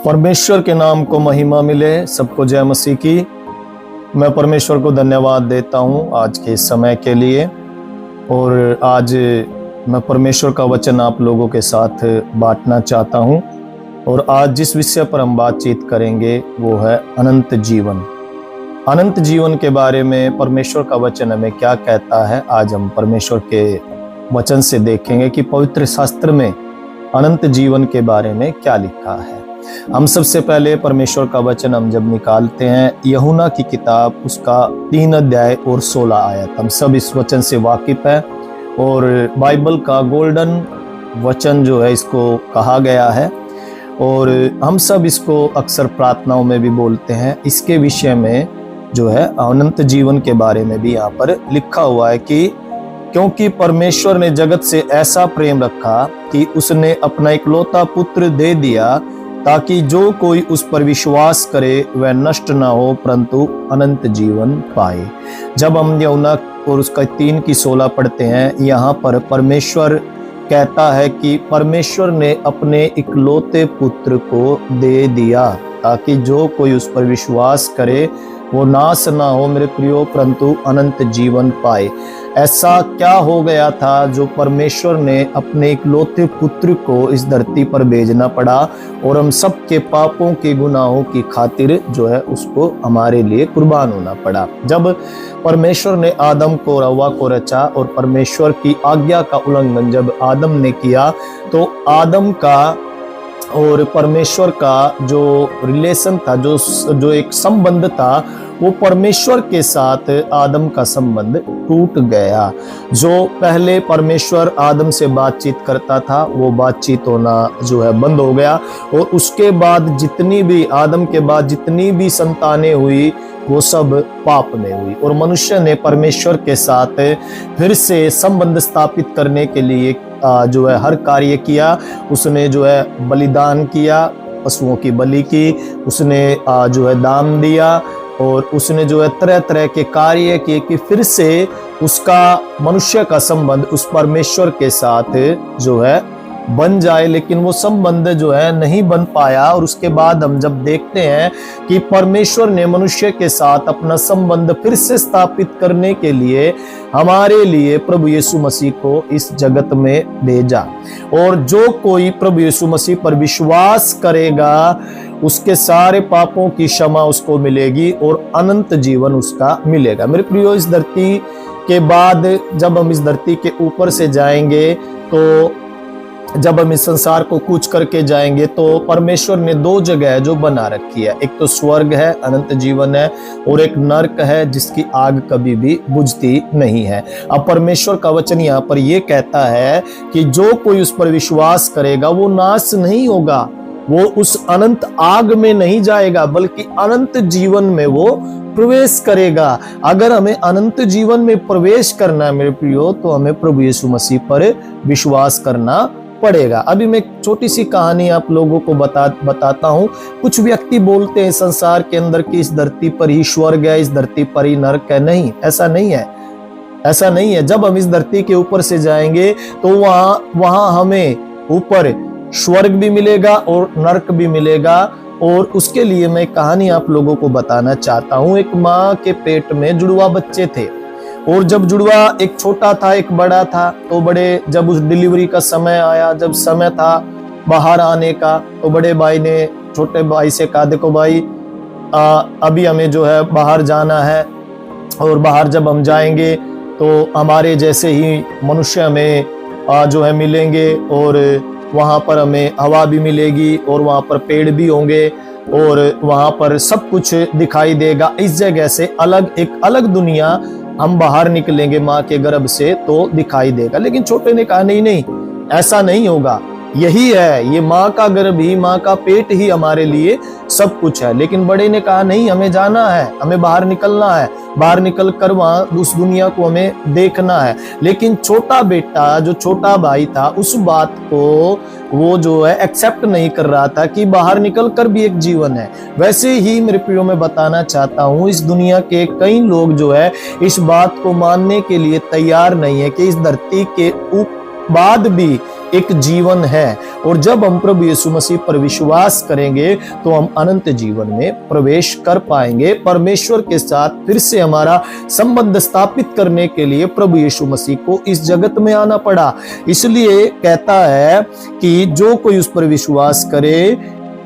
परमेश्वर के नाम को महिमा मिले। सबको जय मसीह की। मैं परमेश्वर को धन्यवाद देता हूं आज के समय के लिए। और आज मैं परमेश्वर का वचन आप लोगों के साथ बांटना चाहता हूं। और आज जिस विषय पर हम बातचीत करेंगे वो है अनंत जीवन। अनंत जीवन के बारे में परमेश्वर का वचन हमें क्या कहता है, आज हम परमेश्वर के वचन से देखेंगे कि पवित्र शास्त्र में अनंत जीवन के बारे में क्या लिखा है। हम सबसे पहले परमेश्वर का वचन हम जब निकालते हैं यूहन्ना की किताब, उसका 3 अध्याय और 16 आयत। हम सब इस वचन से वाकिफ है और बाइबल का गोल्डन वचन जो है इसको कहा गया है और हम सब इसको अक्सर प्रार्थनाओं में भी बोलते हैं। इसके विषय में जो है अनंत जीवन के बारे में भी यहाँ पर लिखा हुआ है कि क्योंकि परमेश्वर ने जगत से ऐसा प्रेम रखा कि उसने अपना इकलौता पुत्र दे दिया ताकि जो कोई उस पर विश्वास करे वह नष्ट ना हो परंतु अनंत जीवन पाए। जब हम यूहन्ना और उसका 3 की 16 पढ़ते हैं, यहाँ पर परमेश्वर कहता है कि परमेश्वर ने अपने इकलौते पुत्र को दे दिया ताकि जो कोई उस पर विश्वास करे वो नाश ना हो मेरे प्रियो परंतु अनंत जीवन पाए। ऐसा क्या हो गया था जो परमेश्वर ने अपने इकलौते पुत्र को इस धरती पर भेजना पड़ा और हम सबके पापों के गुनाहों की खातिर जो है उसको हमारे लिए कुर्बान होना पड़ा। जब परमेश्वर ने आदम को और हव्वा को रचा और परमेश्वर की आज्ञा का उल्लंघन जब आदम ने किया तो आदम का और परमेश्वर का जो रिलेशन था, जो एक संबंध था, वो परमेश्वर के साथ आदम का संबंध टूट गया। जो पहले परमेश्वर आदम से बातचीत करता था वो बातचीत होना जो है बंद हो गया और उसके बाद जितनी भी आदम के बाद जितनी भी संतानें हुई वो सब पाप में हुई और मनुष्य ने परमेश्वर के साथ फिर से संबंध स्थापित करने के लिए जो है हर कार्य किया। उसने जो है बलिदान किया, पशुओं की बलि की, उसने जो है दान दिया और उसने जो है तरह तरह के कार्य किए कि फिर से उसका मनुष्य का संबंध उस परमेश्वर के साथ जो है बन जाए, लेकिन वो संबंध जो है नहीं बन पाया। और उसके बाद हम जब देखते हैं कि परमेश्वर ने मनुष्य के साथ अपना संबंध फिर से स्थापित करने के लिए हमारे लिए प्रभु यीशु मसीह को इस जगत में भेजा और जो कोई प्रभु यीशु मसीह पर विश्वास करेगा उसके सारे पापों की क्षमा उसको मिलेगी और अनंत जीवन उसका मिलेगा। मेरे प्रियो, इस धरती के बाद जब हम इस धरती के ऊपर से जाएंगे तो जब हम इस संसार को कूच करके जाएंगे तो परमेश्वर ने 2 जगह जो बना रखी है, एक तो स्वर्ग है, अनंत जीवन है, और एक नरक है जिसकी आग कभी भी बुझती नहीं है। अब परमेश्वर का वचन यहाँ पर यह कहता है कि जो कोई उस पर विश्वास करेगा वो नाश नहीं होगा, वो उस अनंत आग में नहीं जाएगा बल्कि अनंत जीवन में वो प्रवेश करेगा। अगर हमें अनंत जीवन में प्रवेश करना है मेरे प्रियो तो हमें प्रभु यीशु मसीह पर विश्वास करना पड़ेगा। अभी मैं एक छोटी सी कहानी आप लोगों को बताता हूँ। कुछ व्यक्ति बोलते हैं संसार के अंदर कि इस धरती पर ही स्वर्ग है, इस धरती पर ही नरक है। नहीं, ऐसा नहीं है, ऐसा नहीं है। जब हम इस धरती के ऊपर से जाएंगे तो वहां हमें ऊपर स्वर्ग भी मिलेगा और नरक भी मिलेगा। और उसके लिए मैं कहानी आप लोगों को बताना चाहता हूँ। एक माँ के पेट में जुड़वा बच्चे थे और जब जुड़वा एक छोटा था एक बड़ा था तो बड़े जब उस डिलीवरी का समय आया, जब समय था बाहर आने का, तो बड़े भाई ने छोटे भाई से कहा देखो भाई अभी हमें जो है बाहर जाना है और बाहर जब हम जाएंगे तो हमारे जैसे ही मनुष्य हमें जो है मिलेंगे और वहाँ पर हमें हवा भी मिलेगी और वहाँ पर पेड़ भी होंगे और वहाँ पर सब कुछ दिखाई देगा। इस जगह से एक अलग दुनिया हम बाहर निकलेंगे माँ के गर्भ से तो दिखाई देगा। लेकिन छोटे ने कहा नहीं, ऐसा नहीं होगा, यही है, ये माँ का गर्भ ही, माँ का पेट ही हमारे लिए सब कुछ है। लेकिन बड़े ने कहा नहीं, हमें जाना है, हमें बाहर निकलना है, बाहर निकल कर वहां उस दुनिया को हमें देखना है। लेकिन छोटा बेटा जो छोटा भाई था उस बात को वो जो है एक्सेप्ट नहीं कर रहा था कि बाहर निकल कर भी एक जीवन है। वैसे ही मेरे प्रियो में बताना चाहता हूँ इस दुनिया के कई लोग जो है इस बात को मानने के लिए तैयार नहीं है कि इस धरती के बाद भी एक जीवन है। और जब हम प्रभु यीशु मसीह पर विश्वास करेंगे तो हम अनंत जीवन में प्रवेश कर पाएंगे। परमेश्वर के साथ फिर से हमारा संबंध स्थापित करने के लिए प्रभु यीशु मसीह को इस जगत में आना पड़ा। इसलिए कहता है कि जो कोई उस पर विश्वास करे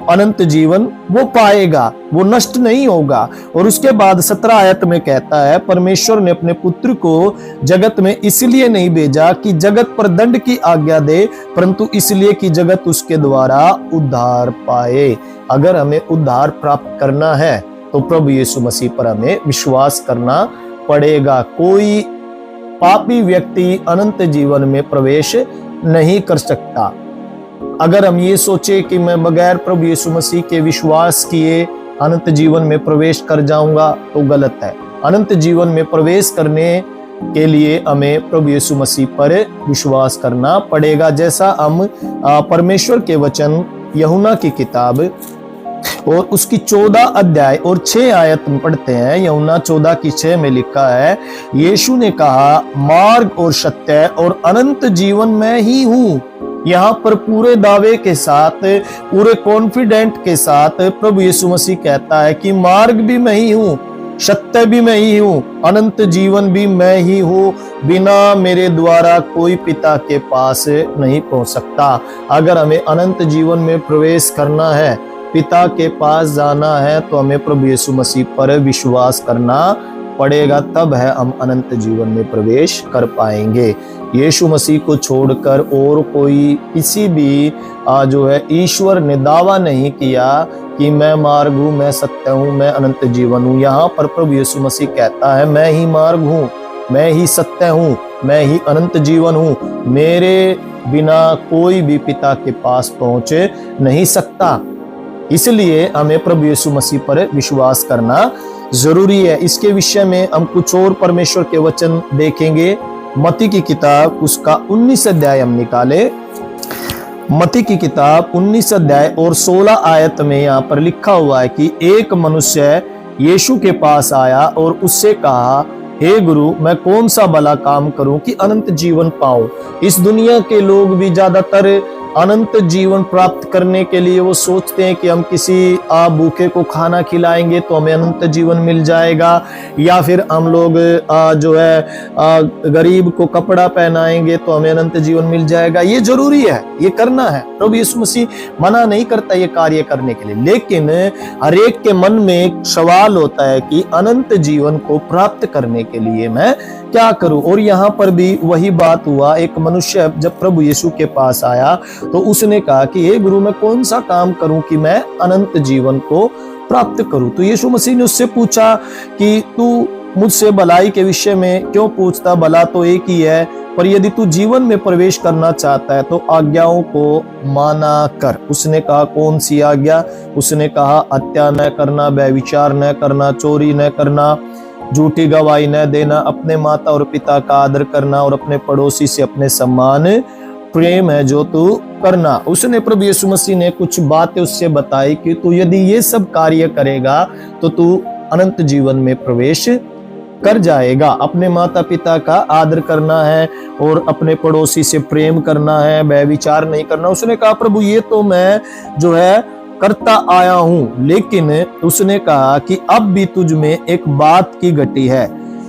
अनंत जीवन वो पाएगा, वो नष्ट नहीं होगा। और उसके बाद 17 आयत में कहता है, परमेश्वर ने अपने पुत्र को जगत में इसलिए नहीं भेजा कि जगत पर दंड की आज्ञा दे, परंतु इसलिए कि जगत उसके द्वारा उद्धार पाए। अगर हमें उद्धार प्राप्त करना है तो प्रभु यीशु मसीह पर हमें विश्वास करना पड़ेगा। कोई पापी व्यक्ति अनंत जीवन में प्रवेश नहीं कर सकता। अगर हम ये सोचे कि मैं बगैर प्रभु यीशु मसीह के विश्वास किए अनंत जीवन में प्रवेश कर जाऊंगा तो गलत है। अनंत जीवन में प्रवेश करने के लिए हमें प्रभु यीशु मसीह पर विश्वास करना पड़ेगा। जैसा हम परमेश्वर के वचन यूहन्ना की किताब और उसकी 14 अध्याय और 6 आयत में पढ़ते हैं। यूहन्ना 14 की 6 में लिखा है, यीशु ने कहा, मार्ग और सत्य और अनंत जीवन मैं ही हूँ। यहाँ पर पूरे दावे के साथ, पूरे कॉन्फिडेंट के साथ प्रभु यीशु मसीह कहता है कि मार्ग भी मैं ही हूँ, सत्य भी मैं ही हूँ, अनंत जीवन भी मैं ही हूँ। बिना मेरे द्वारा कोई पिता के पास नहीं पहुंच सकता। अगर हमें अनंत जीवन में प्रवेश करना है, पिता के पास जाना है, तो हमें प्रभु यीशु मसीह पर विश्वास करना पड़ेगा। तब है हम अनंत जीवन में प्रवेश कर पाएंगे। यीशु मसीह को छोड़कर और कोई किसी भी जो है ईश्वर ने दावा नहीं किया कि मैं मार्ग हूँ, मैं सत्य हूँ, मैं अनंत जीवन हूँ। यहाँ पर प्रभु यीशु मसीह कहता है, मैं ही मार्ग हूँ, मैं ही सत्य हूँ, मैं ही अनंत जीवन हूँ। मेरे बिना कोई भी पिता के पास पहुँच नहीं सकता। इसलिए हमें प्रभु यीशु मसीह पर विश्वास करना जरूरी है। इसके विषय में हम कुछ और परमेश्वर के वचन देखेंगे। मत्ती की किताब उसका 19 अध्याय हम निकाले। मत्ती की किताब 19 अध्याय और 16 आयत में यहाँ पर लिखा हुआ है कि एक मनुष्य यीशु के पास आया और उससे कहा, हे गुरु, मैं कौन सा भला काम करूं कि अनंत जीवन पाऊं। इस दुनिया के लोग भी ज्यादातर अनंत जीवन प्राप्त करने के लिए वो सोचते हैं कि हम किसी भूखे को खाना खिलाएंगे तो हमें अनंत जीवन मिल जाएगा, या फिर हम लोग जो है गरीब को कपड़ा पहनाएंगे तो हमें अनंत जीवन मिल जाएगा। ये जरूरी है, ये करना है। प्रभु यीशु मसीह मना नहीं करता ये कार्य करने के लिए, लेकिन हर एक के मन में एक सवाल होता है कि अनंत जीवन को प्राप्त करने के लिए मैं क्या करूं। और यहाँ पर भी वही बात हुआ। एक मनुष्य जब प्रभु यीशु के पास आया तो उसने कहा कि हे गुरु, मैं कौन सा काम करूं कि मैं अनंत जीवन को प्राप्त करूं। तो यीशु मसीह ने उससे पूछा कि तू मुझसे भलाई के विषय में क्यों पूछता, भला तो एक ही है, पर यदि तू जीवन में प्रवेश करना चाहता है तो आज्ञाओं को माना कर। उसने कहा, कौन सी आज्ञा? उसने कहा, हत्या न करना, व्यभिचार न करना, चोरी न करना, झूठी गवाही न देना, अपने माता और पिता का आदर करना और अपने पड़ोसी से अपने सम्मान प्रेम है जो तू करना। उसने प्रभु यीशु मसीह ने कुछ बातें उससे बताई कि तू यदि ये सब कार्य करेगा तो तू अनंत जीवन में प्रवेश कर जाएगा। अपने माता पिता का आदर करना है और अपने पड़ोसी से प्रेम करना है, व्यभिचार नहीं करना। उसने कहा, प्रभु ये तो मैं जो है करता आया हूं, लेकिन उसने कहा कि अब भी तुझ में एक बात की घटी है।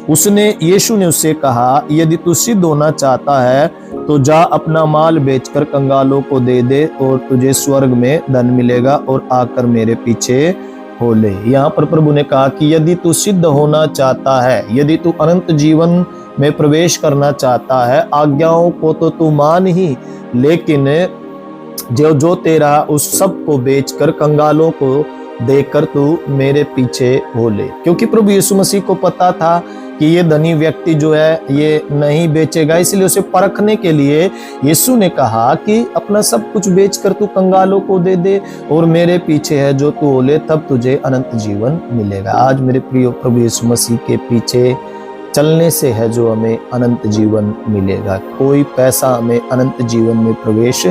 यीशु ने उससे कहा, यदि तू सिद्ध होना चाहता है तो जा अपना माल बेचकर कंगालों को दे दे और तुझे स्वर्ग में धन मिलेगा और आकर मेरे पीछे हो ले। यहाँ पर प्रभु ने कहा कि यदि तू सिद्ध होना चाहता है, यदि तू अनंत जीवन में प्रवेश करना चाहता है, आज्ञाओं को तो तू मान ही, लेकिन जो तेरा उस सब को बेचकर कंगालों को देकर तू मेरे पीछे हो ले। क्योंकि प्रभु यीशु मसीह को पता था कि ये धनी व्यक्ति जो है ये नहीं बेचेगा, इसलिए उसे परखने के लिए यीशु ने कहा कि अपना सब कुछ बेचकर तू कंगालों को दे दे और मेरे पीछे है जो तू हो ले, तब तुझे अनंत जीवन मिलेगा। आज मेरे प्रिय प्रभु यीशु मसीह के पीछे चलने से है जो हमें अनंत जीवन मिलेगा। कोई पैसा हमें अनंत जीवन में प्रवेश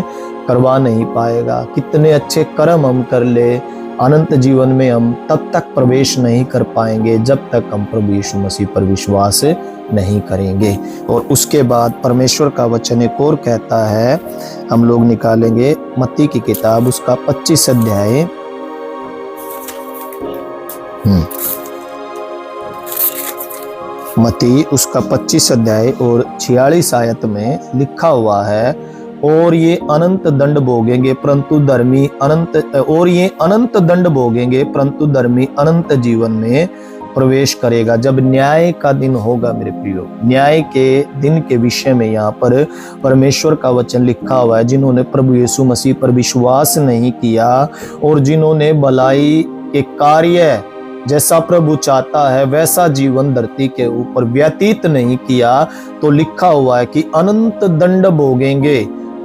करवा नहीं पाएगा। कितने अच्छे कर्म हम कर ले, अनंत जीवन में हम तब तक प्रवेश नहीं कर पाएंगे जब तक हम प्रभु यीशु मसीह पर विश्वास नहीं करेंगे। और उसके बाद परमेश्वर का वचन एक और कहता है, हम लोग निकालेंगे मत्ती की किताब उसका 25 अध्याय, मत्ती उसका 25 अध्याय और 46 आयत में लिखा हुआ है, और ये अनंत दंड भोगेंगे परंतु धर्मी अनंत, और ये अनंत दंड भोगेंगे परंतु धर्मी अनंत जीवन में प्रवेश करेगा। जब न्याय का दिन होगा मेरे प्रियो, न्याय के दिन के विषय में यहाँ पर परमेश्वर का वचन लिखा हुआ है, जिन्होंने प्रभु यीशु मसीह पर विश्वास नहीं किया और जिन्होंने भलाई के कार्य जैसा प्रभु चाहता है वैसा जीवन धरती के ऊपर व्यतीत नहीं किया, तो लिखा हुआ है कि अनंत दंड भोगेंगे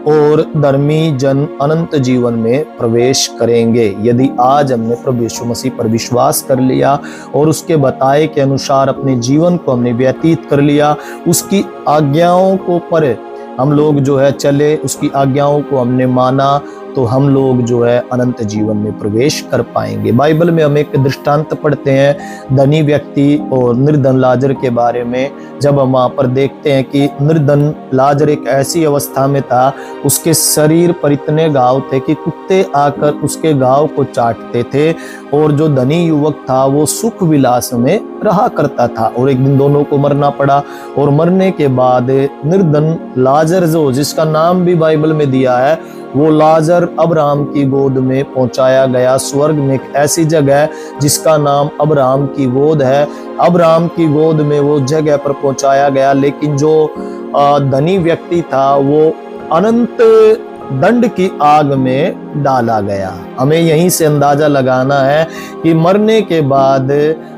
और धर्मी जन अनंत जीवन में प्रवेश करेंगे। यदि आज हमने प्रभु यीशु मसीह पर विश्वास कर लिया और उसके बताए के अनुसार अपने जीवन को हमने व्यतीत कर लिया, उसकी आज्ञाओं को पर हम लोग जो है चले, उसकी आज्ञाओं को हमने माना, तो हम लोग जो है अनंत जीवन में प्रवेश कर पाएंगे। बाइबल में हम एक दृष्टांत पढ़ते हैं धनी व्यक्ति और निर्धन लाजर के बारे में। जब हम वहाँ पर देखते हैं कि निर्धन लाजर एक ऐसी अवस्था में था, उसके शरीर पर इतने घाव थे कि कुत्ते आकर उसके घाव को चाटते थे, और जो धनी युवक था वो सुख विलास में रहा करता था, और एक दिन दोनों को मरना पड़ा। और मरने के बाद निर्धन लाजर जो जिसका नाम भी बाइबल में दिया है, वो लाजर अब्राहम की गोद में पहुंचाया गया। स्वर्ग में एक ऐसी जगह जिसका नाम अब्राहम की गोद है, अब्राहम की गोद में वो जगह पर पहुंचाया गया। लेकिन जो धनी व्यक्ति था वो अनंत दंड की आग में डाला गया। हमें यहीं से अंदाजा लगाना है कि मरने के बाद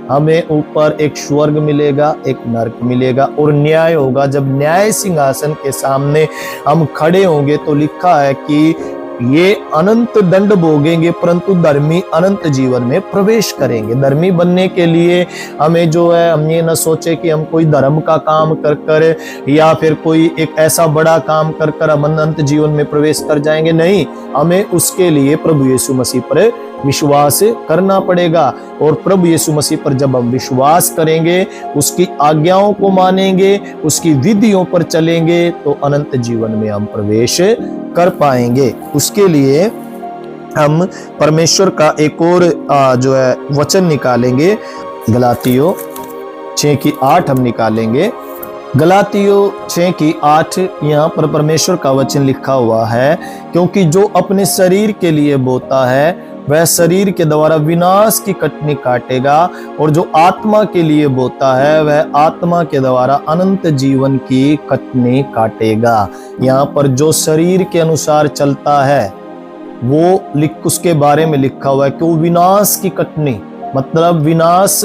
हमें ऊपर एक स्वर्ग मिलेगा, एक नरक मिलेगा और न्याय होगा। जब न्याय सिंहासन के सामने हम खड़े होंगे तो लिखा है कि ये अनंत दंड भोगेंगे परंतु धर्मी अनंत जीवन में प्रवेश करेंगे। धर्मी बनने के लिए हमें जो है, हम ये न सोचे कि हम कोई धर्म का काम कर कर या फिर कोई एक ऐसा बड़ा काम कर कर हम अनंत जीवन में प्रवेश कर जाएंगे। नहीं, हमें उसके लिए प्रभु यीशु मसीह पर विश्वास करना पड़ेगा। और प्रभु यीशु मसीह पर जब हम विश्वास करेंगे, उसकी आज्ञाओं को मानेंगे, उसकी विधियों पर चलेंगे, तो अनंत जीवन में हम प्रवेश कर पाएंगे। उसके लिए हम परमेश्वर का एक और जो है वचन निकालेंगे, गलातियों 6:8 हम निकालेंगे। गलातियों 6:8 यहाँ पर परमेश्वर का वचन लिखा हुआ है, क्योंकि जो अपने शरीर के लिए बोता है वह शरीर के द्वारा विनाश की कटनी काटेगा, और जो आत्मा के लिए बोता है वह आत्मा के द्वारा अनंत जीवन की कटनी काटेगा। यहाँ पर जो शरीर के अनुसार चलता है वो उसके बारे में लिखा हुआ है कि वो विनाश की कटनी, मतलब विनाश,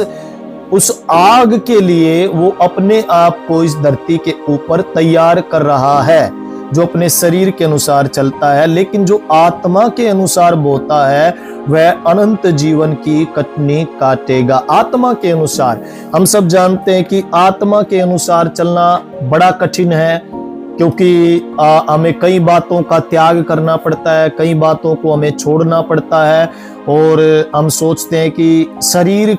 उस आग के लिए वो अपने आप को इस धरती के ऊपर तैयार कर रहा है, जो अपने शरीर के अनुसार चलता है। लेकिन जो आत्मा के अनुसार बोता है वह अनंत जीवन की कटनी काटेगा। आत्मा के अनुसार, हम सब जानते हैं कि आत्मा के अनुसार चलना बड़ा कठिन है, क्योंकि हमें कई बातों का त्याग करना पड़ता है, कई बातों को हमें छोड़ना पड़ता है, और हम सोचते हैं कि शरीर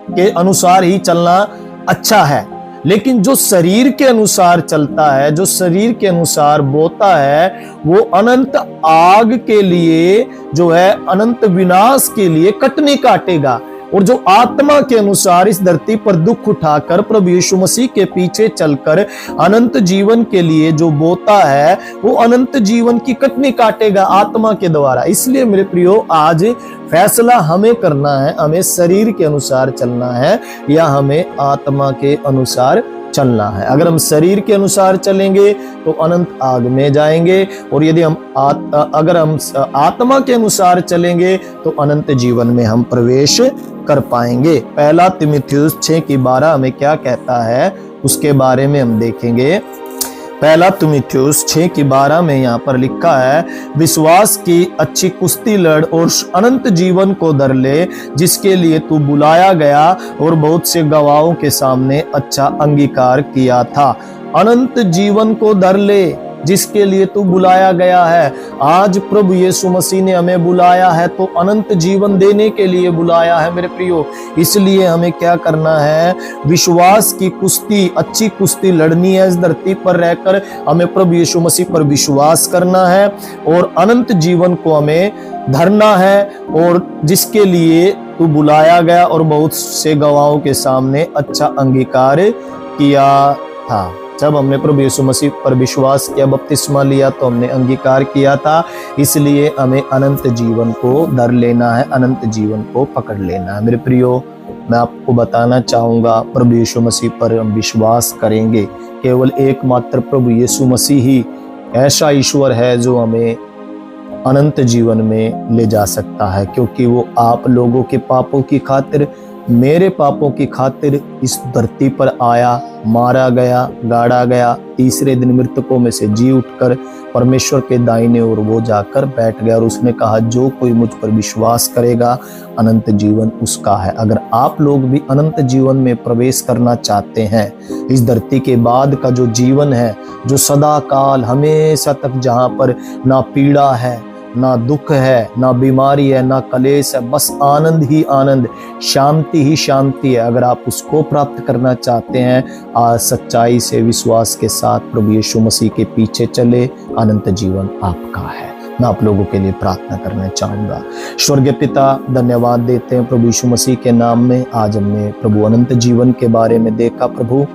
के अनुसार ही चलना अच्छा है। लेकिन जो शरीर के अनुसार चलता है, जो शरीर के अनुसार बोता है, वो अनंत आग के लिए जो है, अनंत विनाश के लिए कटनी काटेगा। और जो आत्मा के अनुसार इस धरती पर दुख उठाकर प्रभु यीशु मसीह के पीछे चलकर अनंत जीवन के लिए जो बोता है, वो अनंत जीवन की कटनी काटेगा आत्मा के द्वारा। इसलिए मेरे प्रियो, आज फैसला हमें करना है, हमें शरीर के अनुसार चलना है या हमें आत्मा के अनुसार चलना है। अगर हम शरीर के अनुसार चलेंगे तो अनंत आग में जाएंगे, और यदि हम अगर हम आत्मा के अनुसार चलेंगे तो अनंत जीवन में हम प्रवेश कर पाएंगे। पहला तीमुथियुस 6:12 हमें क्या कहता है उसके बारे में हम देखेंगे। पहला तीमुथियुस 6:12 में यहाँ पर लिखा है, विश्वास की अच्छी कुश्ती लड़ और अनंत जीवन को धर ले, जिसके लिए तू बुलाया गया और बहुत से गवाहों के सामने अच्छा अंगीकार किया था। अनंत जीवन को धर ले, जिसके लिए तू बुलाया गया है। आज प्रभु यीशु मसीह ने हमें बुलाया है तो अनंत जीवन देने के लिए बुलाया है मेरे प्रियो। इसलिए हमें क्या करना है, विश्वास की कुश्ती, अच्छी कुश्ती लड़नी है। इस धरती पर रहकर हमें प्रभु यीशु मसीह पर विश्वास करना है और अनंत जीवन को हमें धरना है, और जिसके लिए तू बुलाया गया और बहुत से गवाहों के सामने अच्छा अंगीकार किया था। जब हमने प्रभु यीशु मसीह पर विश्वास किया, बपतिस्मा लिया, तो हमने अंगीकार किया था। इसलिए हमें अनंत जीवन को धर लेना है, अनंत जीवन को पकड़ लेना है। मेरे प्रियो, मैं आपको बताना चाहूंगा, प्रभु यीशु मसीह पर हम विश्वास करेंगे, केवल एकमात्र प्रभु यीशु मसीह ही ऐसा ईश्वर है जो हमें अनंत जीवन में ले जा सकता है, क्योंकि वो आप लोगों के पापों की खातिर, मेरे पापों की खातिर इस धरती पर आया, मारा गया, गाड़ा गया, तीसरे दिन मृतकों में से जी उठकर परमेश्वर के दाहिने ओर वो जाकर बैठ गया, और उसने कहा जो कोई मुझ पर विश्वास करेगा अनंत जीवन उसका है। अगर आप लोग भी अनंत जीवन में प्रवेश करना चाहते हैं, इस धरती के बाद का जो जीवन है, जो सदा काल हमेशा तक, जहाँ पर ना पीड़ा है, ना दुख है, ना बीमारी है, ना कलेश है, बस आनंद ही आनंद, शांति ही शांति है, अगर आप उसको प्राप्त करना चाहते हैं, आज सच्चाई से विश्वास के साथ प्रभु यीशु मसीह के पीछे चले, अनंत जीवन आपका है। मैं आप लोगों के लिए प्रार्थना करना चाहूंगा। स्वर्गीय पिता, धन्यवाद देते हैं प्रभु यीशु मसीह के नाम में। आज हमने प्रभु अनंत जीवन के बारे में देखा। प्रभु,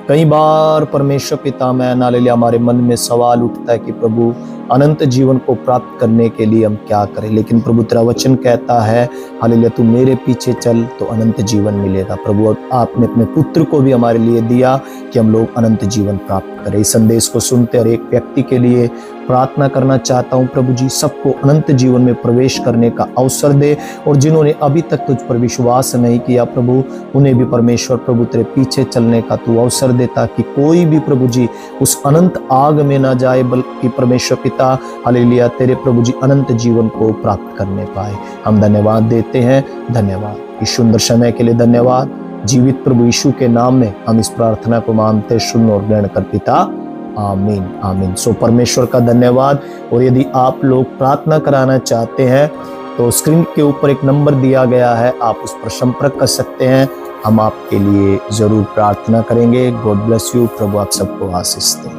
कई बार परमेश्वर पिता मैं हालेलुया हमारे मन में सवाल उठता है कि प्रभु अनंत जीवन को प्राप्त करने के लिए हम क्या करें, लेकिन प्रभु तेरा वचन कहता है हालेलुया तू मेरे पीछे चल तो अनंत जीवन मिलेगा। प्रभु, आपने अपने पुत्र को भी हमारे लिए दिया कि हम लोग अनंत जीवन प्राप्त करें। इस संदेश को सुनते हर एक व्यक्ति के लिए प्रार्थना करना चाहता हूँ प्रभु जी, सबको अनंत जीवन में प्रवेश करने का अवसर दे, और जिन्होंने अभी तक तुझ पर विश्वास नहीं किया प्रभु, उन्हें भी परमेश्वर प्रभु तेरे पीछे चलने का तू अवसर दे, ताकि कोई भी प्रभु जी उस अनंत आग में ना जाए, बल्कि परमेश्वर पिता हालेलुया तेरे प्रभु जी अनंत जीवन को प्राप्त करने पाए। हम धन्यवाद देते हैं, धन्यवाद इस सुंदर समय के लिए, धन्यवाद जीवित प्रभु यीशु के नाम में हम इस प्रार्थना को मानते, सुन और ग्रहण कर पिता, आमीन आमीन। सो परमेश्वर का धन्यवाद। और यदि आप लोग प्रार्थना कराना चाहते हैं तो स्क्रीन के ऊपर एक नंबर दिया गया है, आप उस पर संपर्क कर सकते हैं, हम आपके लिए जरूर प्रार्थना करेंगे। God bless you. प्रभु आप सबको आशीष दे।